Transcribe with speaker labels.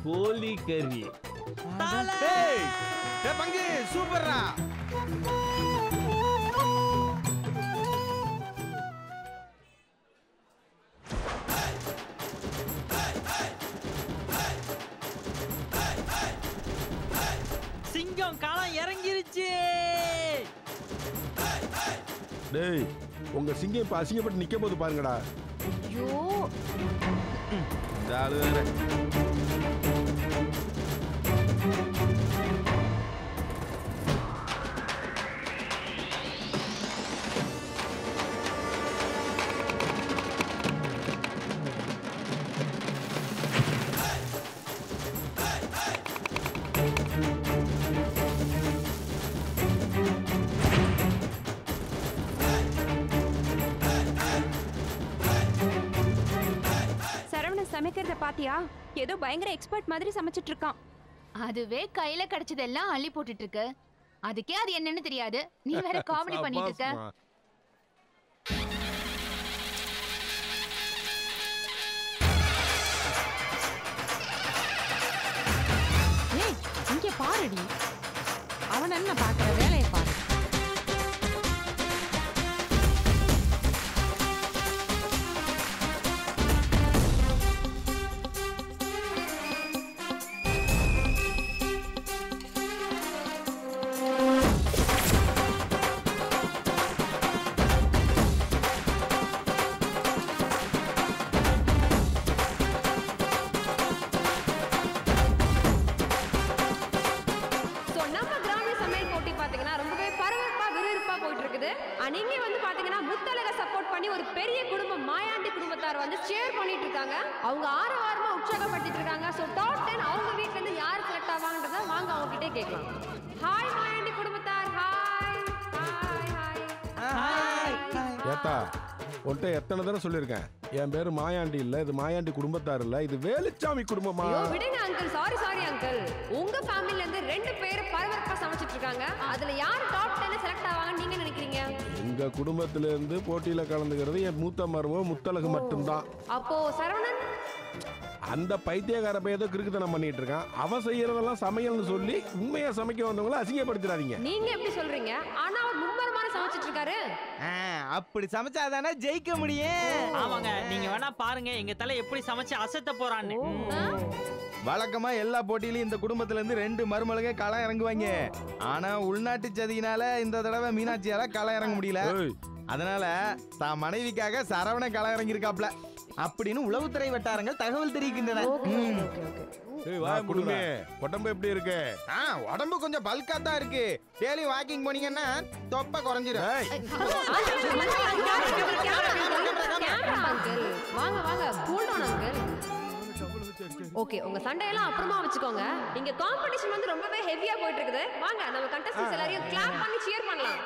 Speaker 1: கோழி கறி.
Speaker 2: பங்கு சூப்பர்ரா.
Speaker 3: சிங்கம் காலம் இறங்கிருச்சு.
Speaker 4: டேய் உங்க சிங்கம் இப்ப அசிங்கப்பட்டு நிக்க போது பாருங்கடா.
Speaker 5: ஐயோ
Speaker 2: இந்த ஆளு வேற.
Speaker 5: சமைக்கிறத பாத்தியா? ஏதோ பயங்கர எக்ஸ்பர்ட் மாதிரி சமைச்சிட்டு இருக்கான்.
Speaker 6: அதுவே கையில கிடைச்சதெல்லாம் அள்ளி போட்டுட்டு இருக்கு. அதுக்கே அது என்னன்னு தெரியாது. நீ வேற காமெடி பண்ணிட்டு இருக்க.
Speaker 5: ஏய் இங்க பாருடி. அவன் என்ன பாக்குற வேலையை பாரு. நீங்க வந்து பாத்தீங்கன்னா முத்தழக சப்போர்ட் பண்ணி ஒரு பெரிய குடும்பம் மாயாண்டி குடும்பத்தார் வந்து ஷேர் பண்ணிட்டு இருக்காங்க. அவங்க ஆரவாரமா உற்சாகப்படுத்திட்டு இருக்காங்க. சோ டாப் 10 அவங்க வீட்ல இருந்து யார் செலக்ட் ஆவாங்கன்றத வாங்க அவங்க கிட்டே கேட்கலாம். ஹாய் மாயாண்டி குடும்பத்தார். Hi hi hi.
Speaker 4: ஏத்தா உன்கிட்ட எத்தனை தடவை சொல்லியிருக்கேன், என் பேரு மாயாண்டி இல்ல, இது மாயாண்டி குடும்பத்தார் இல்ல, இது வேலுச்சாமி குடும்பமா.
Speaker 5: ஐயோ விடுங்க அங்கிள். Sorry uncle. உங்க ஃபேமிலில இருந்து 2 பேர் பரபரப்பா சமைச்சிட்டு இருக்காங்க. அதுல யார் டாப் 10 செலக்ட் ஆவாங்கன்னு நீங்க நினைக்கிறீங்க?
Speaker 4: எங்க குடும்பத்துல இருந்து போட்டியில கலந்துக்கிறது என் மூத்த மருமக முத்தழகு மட்டும்தான்.
Speaker 5: அப்போ சரவணன்
Speaker 4: அந்த பைத்தியக்கார பையதோ கிறுக்குத்தனம் பண்ணிட்டு இருக்கான். அவன் செய்யறதெல்லாம் சமையல்னு சொல்லி உண்மையா சமைக்க வந்தவங்கள அசிங்கப்படுத்திடாதீங்க.
Speaker 5: நீங்க எப்படி சொல்றீங்க? ஆனா அவர் மும்மரமான சமைச்சிட்டு இருக்காரு.
Speaker 2: அப்படி சமைச்சாதானே ஜெயிக்க முடியும்.
Speaker 3: ஆமாங்க, நீங்க வேணா பாருங்க எங்க தலை எப்படி சமைச்சு அசத்த போறான்னு.
Speaker 2: வழக்கமா எல்லா போட்டியிலும் இந்த குடும்பத்துல இருந்து 2 மருமலுங்க களம் இறங்குவாங்க. ஆனா உள்நாட்டு சதியினால இந்த தடவை மீனாட்சியால களம் இறங்க முடியல. அதனால தான் மனைவிக்காக சரவண களம் இறங்கி இருக்காப்ல அப்படின்னு உளவுத்துறை வட்டாரங்கள் தகவல் தெரிவிக்கின்றன.
Speaker 4: குடும்பமே உடம்பு எப்படி இருக்கு?
Speaker 2: உடம்பு கொஞ்சம் பல்கா தான் இருக்கு. டெய்லி வாக்கிங் போனீங்கன்னா தொப்பை குறைஞ்சிரும்.
Speaker 5: வாங்க வாங்க கூல் டவுன் அங்கிள். ஓகே உங்க சண்டையெல்லாம் அப்புறமா வச்சுக்கோங்க. இங்க காம்படிஷன் வந்து ரொம்பவே ஹெவியா போயிட்டு இருக்குது. வாங்க நம்ம கண்டஸ்டன்ட்ஸ் எல்லாரையும் கிளாப் பண்ணி cheer பண்ணலாம்.